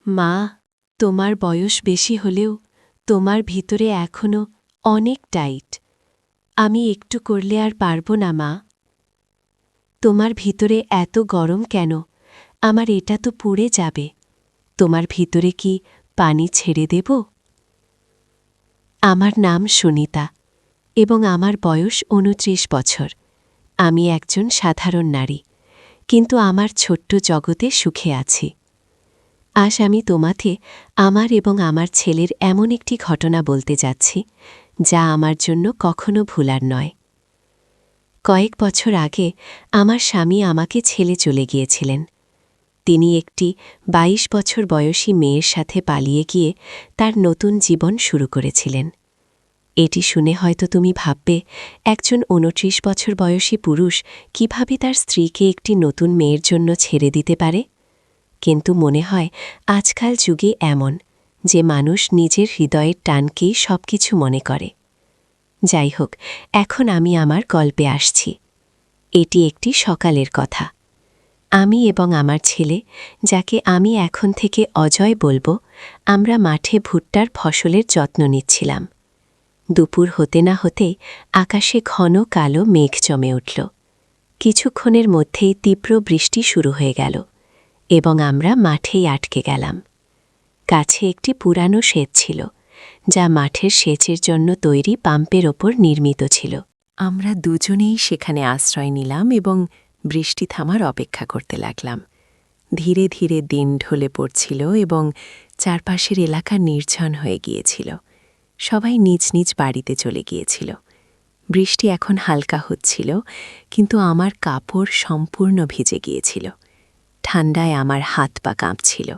মা, তোমার বয়স বেশি হলেও তোমার ভিতরে এখনো অনেক টাইট। আমি একটু করলে আর পারব না মা। তোমার ভিতরে এত গরম কেন? আমার এটা তো পুড়ে যাবে। তোমার ভিতরে কি পানি ছেড়ে দেব? আমার নাম সুনিতা এবং আমার বয়স ২৯ বছর। আমি একজন সাধারণ নারী, কিন্তু আমার ছোট্ট জগতে সুখে আছি। আজ আমি তোমাকে আমার এবং আমার ছেলের এমন একটি ঘটনা বলতে যাচ্ছি যা আমার জন্য কখনো ভুলার নয়। কয়েক বছর আগে আমার স্বামী আমাকে ছেড়ে চলে গিয়েছিলেন। তিনি একটি ২২ বছর বয়সী মেয়ের সাথে পালিয়ে গিয়ে তার নতুন জীবন শুরু করেছিলেন। এটি শুনে হয়তো তুমি ভাববে, একজন ২৯ বছর বয়সী পুরুষ কিভাবে তার স্ত্রীকে একটি নতুন মেয়ের জন্য ছেড়ে দিতে পারে? কিন্তু মনে হয় আজকাল যুগে এমন যে মানুষ নিজের হৃদয়ের টানকেই সবকিছু মনে করে। যাই হোক, এখন আমি আমার গল্পে আসছি। এটি একটি সকালের কথা। আমি এবং আমার ছেলে, যাকে আমি এখন থেকে অজয় বলবো, আমরা মাঠে ভুট্টার ফসলের যত্ন নিচ্ছিলাম। দুপুর হতে না হতেই আকাশে ঘন কালো মেঘ জমে উঠল। কিছুক্ষণের মধ্যেই তীব্র বৃষ্টি শুরু হয়ে গেল এবং আমরা মাঠেই আটকে গেলাম। কাছে একটি পুরানো সেচ ছিল, যা মাঠের সেচের জন্য তৈরি পাম্পের ওপর নির্মিত ছিল। আমরা দুজনেই সেখানে আশ্রয় নিলাম এবং বৃষ্টি থামার অপেক্ষা করতে লাগলাম। ধীরে ধীরে দিন ঢলে পড়ছিল এবং চারপাশের এলাকা নির্জন হয়ে গিয়েছিল। সবাই নিজ নিজ বাড়িতে চলে গিয়েছিল। বৃষ্টি এখন হালকা হচ্ছিল, কিন্তু আমার কাপড় সম্পূর্ণ ভিজে গিয়েছিল। ঠান্ডায় আমার হাত পা কাঁপছিল।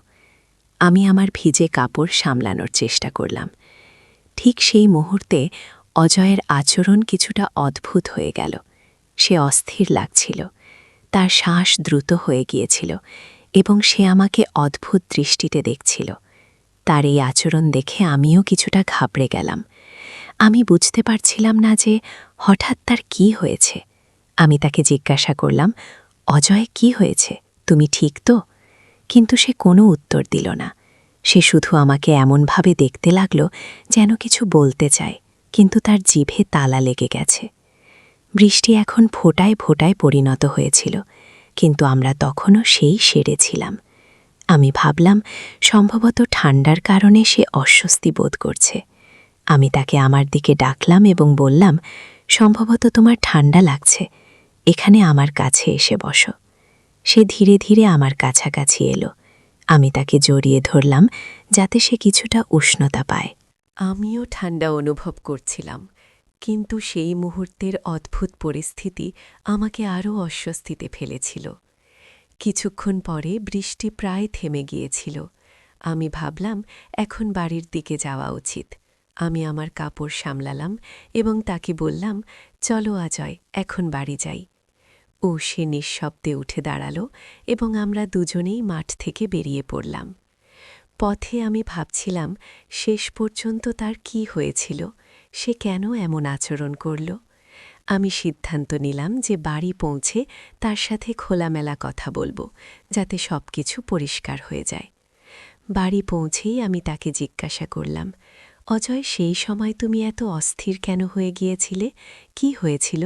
আমি আমার ভিজে কাপড় সামলানোর চেষ্টা করলাম। ঠিক সেই মুহূর্তে অজয়ের আচরণ কিছুটা অদ্ভুত হয়ে গেল। সে অস্থির লাগছিল, তার শ্বাস দ্রুত হয়ে গিয়েছিল এবং সে আমাকে অদ্ভুত দৃষ্টিতে দেখছিল। তার এই আচরণ দেখে আমিও কিছুটা ঘাবড়ে গেলাম। আমি বুঝতে পারছিলাম না যে হঠাৎ তার কি হয়েছে। আমি তাকে জিজ্ঞাসা করলাম, অজয়, কি হয়েছে? তুমি ঠিক তো? কিন্তু সে কোনো উত্তর দিল না। সে শুধু আমাকে এমনভাবে দেখতে লাগল যেন কিছু বলতে চায়, কিন্তু তার জিভে তালা লেগে গেছে। বৃষ্টি এখন ফোঁটায় ফোঁটায় পরিণত হয়েছিল, কিন্তু আমরা তখনও সেই সেরেছিলাম। আমি ভাবলাম, সম্ভবত ঠান্ডার কারণে সে অস্বস্তি বোধ করছে। আমি তাকে আমার দিকে ডাকলাম এবং বললাম, সম্ভবত তোমার ঠান্ডা লাগছে, এখানে আমার কাছে এসে বসো। সে ধীরে ধীরে আমার কাছাকাছি এলো। আমি তাকে জড়িয়ে ধরলাম যাতে সে কিছুটা উষ্ণতা পায়। আমিও ঠান্ডা অনুভব করছিলাম, কিন্তু সেই মুহূর্তের অদ্ভুত পরিস্থিতি আমাকে আরও অস্বস্তিতে ফেলেছিল। কিছুক্ষণ পরে বৃষ্টি প্রায় থেমে গিয়েছিল। আমি ভাবলাম, এখন বাড়ির দিকে যাওয়া উচিত। আমি আমার কাপড় সামলালাম এবং তাকে বললাম, চলো অজয়, এখন বাড়ি যাই। ও সে নিঃশব্দে উঠে দাঁড়াল এবং আমরা দুজনেই মাঠ থেকে বেরিয়ে পড়লাম। পথে আমি ভাবছিলাম, শেষ পর্যন্ত তার কি হয়েছিল, সে কেন এমন আচরণ করল। আমি সিদ্ধান্ত নিলাম যে বাড়ি পৌঁছে তার সাথে খোলামেলা কথা বলবো, যাতে সবকিছু পরিষ্কার হয়ে যায়। বাড়ি পৌঁছেই আমি তাকে জিজ্ঞাসা করলাম, অজয়, সেই সময় তুমি এত অস্থির কেন হয়ে গিয়েছিলে? কি হয়েছিল?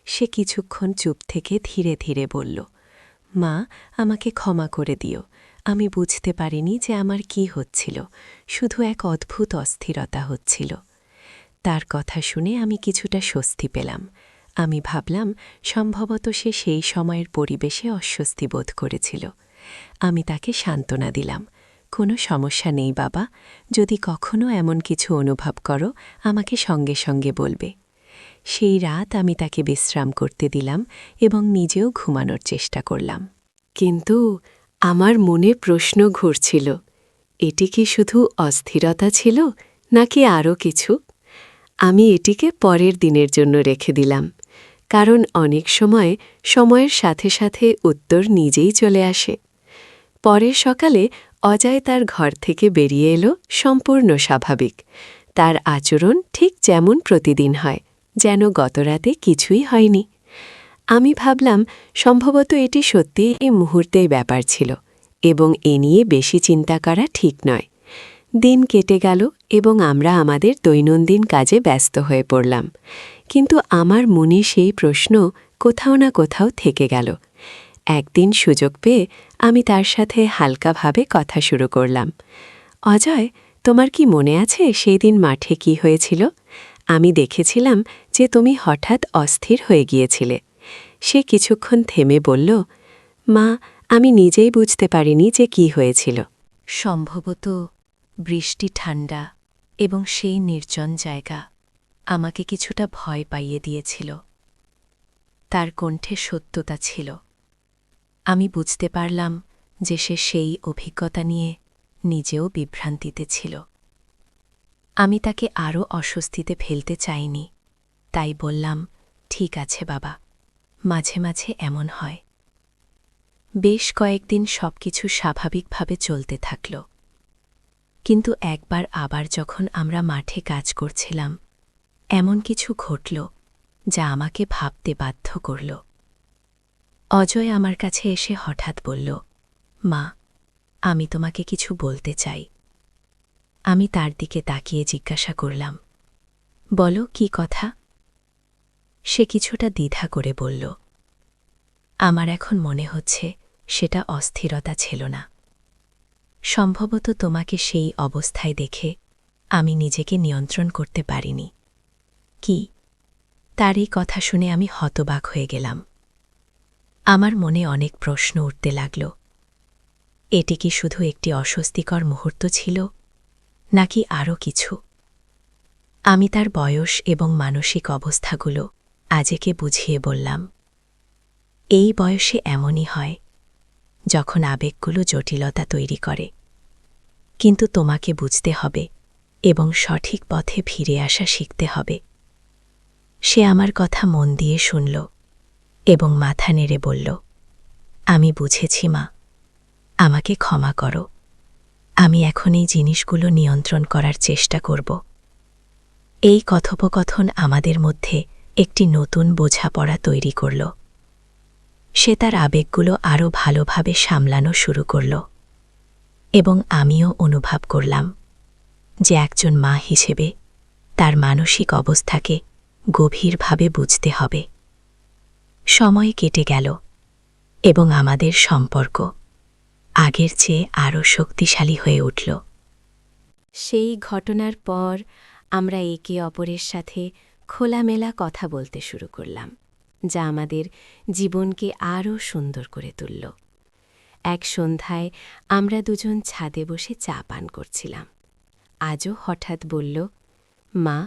সে কিছুক্ষণ চুপ থেকে ধীরে ধীরে বলল, মা, আমাকে ক্ষমা করে দিও। আমি বুঝতে পারিনি যে আমার কি হচ্ছিল, শুধু এক অদ্ভুত অস্থিরতা হচ্ছিল। তার কথা শুনে আমি কিছুটা স্বস্তি পেলাম। আমি ভাবলাম, সম্ভবত সে সেই সময়ের পরিবেশে অস্বস্তি বোধ করেছিল। আমি তাকে সান্ত্বনা দিলাম, কোনো সমস্যা নেই বাবা, যদি কখনো এমন কিছু অনুভব করো আমাকে সঙ্গে সঙ্গে বলবে। সেই রাত আমি তাকে বিশ্রাম করতে দিলাম এবং নিজেও ঘুমানোর চেষ্টা করলাম। কিন্তু আমার মনে প্রশ্ন ঘুরছিল, এটি কি শুধু অস্থিরতা ছিল নাকি আরও কিছু? আমি এটিকে পরের দিনের জন্য রেখে দিলাম, কারণ অনেক সময় সময়ের সাথে সাথে উত্তর নিজেই চলে আসে। পরের সকালে অজয় তার ঘর থেকে বেরিয়ে এলো সম্পূর্ণ স্বাভাবিক। তার আচরণ ঠিক যেমন প্রতিদিন হয়, যেন গতরাতে কিছুই হয়নি। আমি ভাবলাম, সম্ভবত এটি সত্যিই এই মুহূর্তেই ব্যাপার ছিল এবং এ নিয়ে বেশি চিন্তা করা ঠিক নয়। দিন কেটে গেল এবং আমরা আমাদের দৈনন্দিন কাজে ব্যস্ত হয়ে পড়লাম, কিন্তু আমার মনে সেই প্রশ্ন কোথাও না কোথাও থেকে গেল। একদিন সুযোগ পেয়ে আমি তার সাথে হালকাভাবে কথা শুরু করলাম। অজয়, তোমার কি মনে আছে সেই দিন মাঠে কি হয়েছিল? আমি দেখেছিলাম যে তুমি হঠাৎ অস্থির হয়ে গিয়েছিলে। সে কিছুক্ষণ থেমে বলল, মা, আমি নিজেই বুঝতে পারিনি যে কি হয়েছিল। সম্ভবত বৃষ্টি, ঠান্ডা এবং সেই নির্জন জায়গা আমাকে কিছুটা ভয় পাইয়ে দিয়েছিল। তার কণ্ঠে সত্যতা ছিল। আমি বুঝতে পারলাম যে সে সেই অভিজ্ঞতা নিয়ে নিজেও বিভ্রান্তিতে ছিল। আমি তাকে আরও অস্বস্তিতে ফেলতে চাইনি, তাই বললাম, ঠিক আছে বাবা, মাঝে মাঝে এমন হয়। বেশ কয়েকদিন সবকিছু স্বাভাবিকভাবে চলতে থাকল, কিন্তু একবার আবার যখন আমরা মাঠে কাজ করছিলাম, এমন কিছু ঘটল যা আমাকে ভাবতে বাধ্য করল। অজয় আমার কাছে এসে হঠাৎ বলল, মা, আমি তোমাকে কিছু বলতে চাই। আমি তার দিকে তাকিয়ে জিজ্ঞাসা করলাম, বলো, কি কথা? সে কিছুটা দ্বিধা করে বলল, আমার এখন মনে হচ্ছে সেটা অস্থিরতা ছিল না। সম্ভবত তোমাকে সেই অবস্থায় দেখে আমি নিজেকে নিয়ন্ত্রণ করতে পারিনি। কি? তার এই কথা শুনে আমি হতবাক হয়ে গেলাম। আমার মনে অনেক প্রশ্ন উঠতে লাগল। এটি কি শুধু একটি অস্বস্তিকর মুহূর্ত ছিল, নাকি আরও কিছু? আমি তার বয়স এবং মানসিক অবস্থাগুলো আজকে বুঝিয়ে বললাম। এই বয়সে এমনই হয়, যখন আবেগগুলো জটিলতা তৈরি করে। কিন্তু তোমাকে বুঝতে হবে এবং সঠিক পথে ফিরে আসা শিখতে হবে। সে আমার কথা মন দিয়ে শুনল এবং মাথা নেড়ে বলল, আমি বুঝেছি মা, আমাকে ক্ষমা করো। আমি এখন এই জিনিসগুলো নিয়ন্ত্রণ করার চেষ্টা করব। এই কথোপকথন আমাদের মধ্যে একটি নতুন বোঝাপড়া তৈরি করল। সে তার আবেগগুলো আরও ভালোভাবে সামলানো শুরু করল এবং আমিও অনুভব করলাম যে একজন মা হিসেবে তার মানসিক অবস্থাকে গভীরভাবে বুঝতে হবে। সময় কেটে গেল এবং আমাদের সম্পর্ক আগের চেয়ে আরও শক্তিশালী হয়ে উঠল। সেই ঘটনার পর আমরা একে অপরের সাথে খোলামেলা কথা বলতে শুরু করলাম, যা আমাদের জীবনকে আরও সুন্দর করে তুলল। এক সন্ধ্যায় আমরা দুজন ছাদে বসে চা পান করছিলাম। আজও হঠাৎ বলল, মা,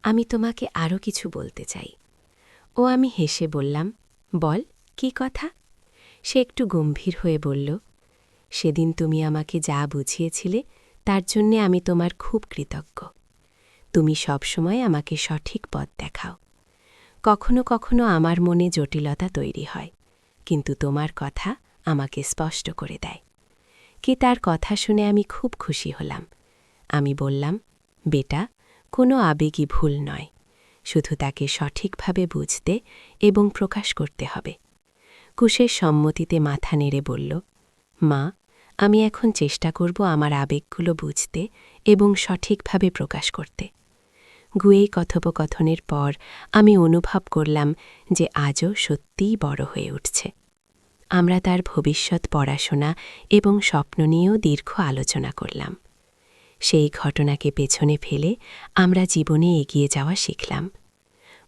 আমি তোমাকে আরও কিছু বলতে চাই। ও আমি হেসে বললাম, বল, কি কথা? সে একটু গম্ভীর হয়ে বলল, সেদিন তুমি আমাকে যা বুঝিয়েছিলে তার জন্যে আমি তোমার খুব কৃতজ্ঞ। তুমি সবসময় আমাকে সঠিক পথ দেখাও। কখনো কখনো আমার মনে জটিলতা তৈরি হয়, কিন্তু তোমার কথা আমাকে স্পষ্ট করে দেয়। কি তার কথা শুনে আমি খুব খুশি হলাম। আমি বললাম, বেটা, কোনো আবেগই ভুল নয়, শুধু তাকে সঠিকভাবে বুঝতে এবং প্রকাশ করতে হবে। কুশের সম্মতিতে মাথা নেড়ে বলল, মা, আমি এখন চেষ্টা করব আমার আবেগগুলো বুঝতে এবং সঠিকভাবে প্রকাশ করতে। গুয়েই কথোপকথনের পর আমি অনুভব করলাম যে আজও সত্যিই বড় হয়ে উঠছে। আমরা তার ভবিষ্যৎ পড়াশোনা এবং স্বপ্ন নিয়েও দীর্ঘ আলোচনা করলাম। সেই ঘটনাকে পেছনে ফেলে আমরা জীবনে এগিয়ে যাওয়া শিখলাম।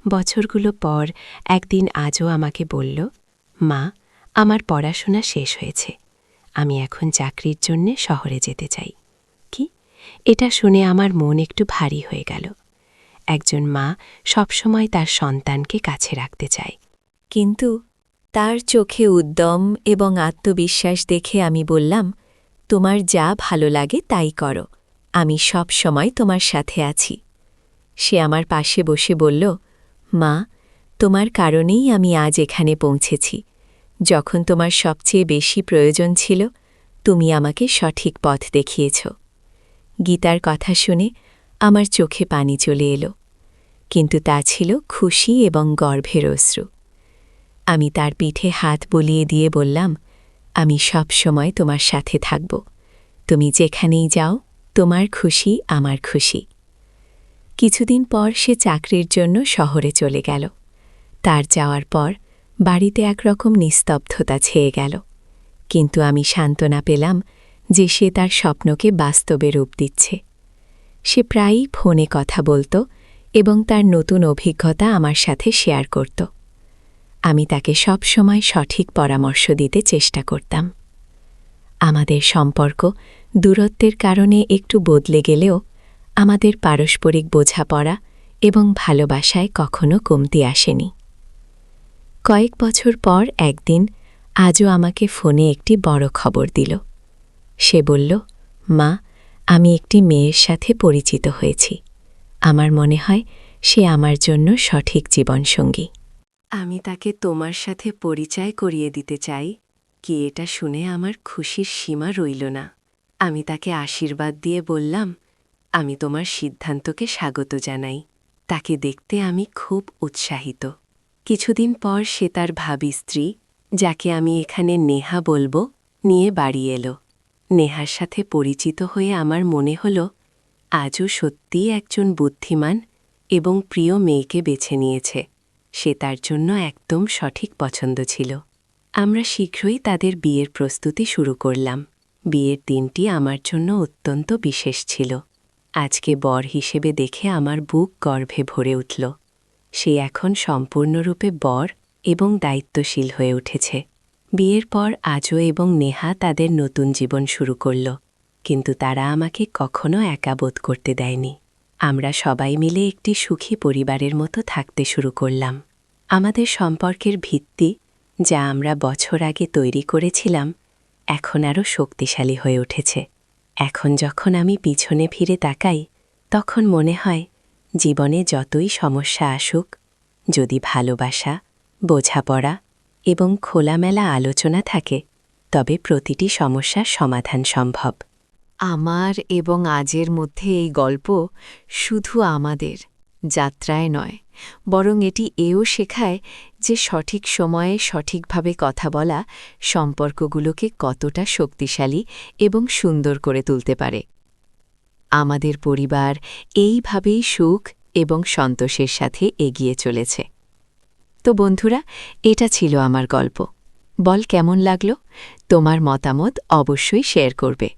বছরগুলো পর একদিন আজও আমাকে বলল, মা, আমার পড়াশোনা শেষ হয়েছে, আমি এখন চাকরির জন্যে শহরে যেতে চাই। কি? এটা শুনে আমার মন একটু ভারী হয়ে গেল। একজন মা সবসময় তার সন্তানকে কাছে রাখতে চায়, কিন্তু তার চোখে উদ্যম এবং আত্মবিশ্বাস দেখে আমি বললাম, তোমার যা ভালো লাগে তাই করো, আমি সব সময় তোমার সাথে আছি। সে আমার পাশে বসে বলল, মা, তোমার কারণেই আমি আজ এখানে পৌঁছেছি। যখন তোমার সবচেয়ে বেশি প্রয়োজন ছিল, তুমি আমাকে সঠিক পথ দেখিয়েছ। গীতার কথা শুনে আমার চোখে পানি চলে এলো, কিন্তু তা ছিল খুশি এবং গর্বের অশ্রু। আমি তার পিঠে হাত বুলিয়ে দিয়ে বললাম, আমি সব সময় তোমার সাথে থাকব। তুমি যেখানেই যাও, তোমার খুশি আমার খুশি। কিছুদিন পর সে চাকরির জন্য শহরে চলে গেল। তার যাওয়ার পর বাড়িতে একরকম নিস্তব্ধতা ছেয়ে গেল। কিন্তু আমি সান্ত্বনা পেলাম যে সে তার স্বপ্নকে বাস্তবে রূপ দিচ্ছে। সে প্রায়ই ফোনে কথা বলত এবং তার নতুন অভিজ্ঞতা আমার সাথে শেয়ার করত। আমি তাকে সব সময় সঠিক পরামর্শ দিতে চেষ্টা করতাম। আমাদের সম্পর্ক দূরত্বের কারণে একটু বদলে গেলেও আমাদের পারস্পরিক বোঝাপড়া এবং ভালোবাসায় কখনো কমতি আসেনি। কয়েক বছর পর একদিন আজও আমাকে ফোনে একটি বড় খবর দিল। সে বলল, মা, আমি একটি মেয়ের সাথে পরিচিত হয়েছি। আমার মনে হয় সে আমার জন্য সঠিক জীবনসঙ্গী। আমি তাকে তোমার সাথে পরিচয় করিয়ে দিতে চাই। কি এটা শুনে আমার খুশির সীমা রইল না। আমি তাকে আশীর্বাদ দিয়ে বললাম, আমি তোমার সিদ্ধান্তকে স্বাগত জানাই। তাকে দেখতে আমি খুব উৎসাহিত। কিছুদিন পর সে তার ভাবী স্ত্রী, যাকে আমি এখানে নেহা বলবো, নিয়ে বাড়ি এলো। নেহার সাথে পরিচিত হয়ে আমার মনে হল আজও সত্যিই একজন বুদ্ধিমান এবং প্রিয় মেয়েকে বেছে নিয়েছে। সে তার জন্য একদম সঠিক পছন্দ ছিল। আমরা শীঘ্রই তাদের বিয়ের প্রস্তুতি শুরু করলাম। বিয়ের দিনটি আমার জন্য অত্যন্ত বিশেষ ছিল। আজকে বর হিসেবে দেখে আমার বুক গর্ভে ভরে উঠল। সে এখন সম্পূর্ণরূপে বর এবং দায়িত্বশীল হয়ে উঠেছে। বিয়ের পর আজও এবং নেহা তাদের নতুন জীবন শুরু করল, কিন্তু তারা আমাকে কখনো একা বোধ করতে দেয়নি। আমরা সবাই মিলে একটি সুখী পরিবারের মতো থাকতে শুরু করলাম। আমাদের সম্পর্কের ভিত্তি, যা আমরা বছর আগে তৈরি করেছিলাম, এখন আরও শক্তিশালী হয়ে উঠেছে। এখন যখন আমি পিছনে ফিরে তাকাই, তখন মনে হয় জীবনে যতই সমস্যা আসুক, যদি ভালোবাসা, বোঝাপড়া এবং খোলামেলা আলোচনা থাকে, তবে প্রতিটি সমস্যার সমাধান সম্ভব। আমার এবং আজের মধ্যে এই গল্প শুধু আমাদের যাত্রায় নয়, বরং এটি এও শেখায় যে সঠিক সময়ে সঠিকভাবে কথা বলা সম্পর্কগুলোকে কতটা শক্তিশালী এবং সুন্দর করে তুলতে পারে। আমাদের পরিবার এইভাবেই সুখ এবং সন্তোষের সাথে এগিয়ে চলেছে। তো বন্ধুরা, এটা ছিল আমার গল্প। বল কেমন লাগলো? তোমার মতামত অবশ্যই শেয়ার করবে।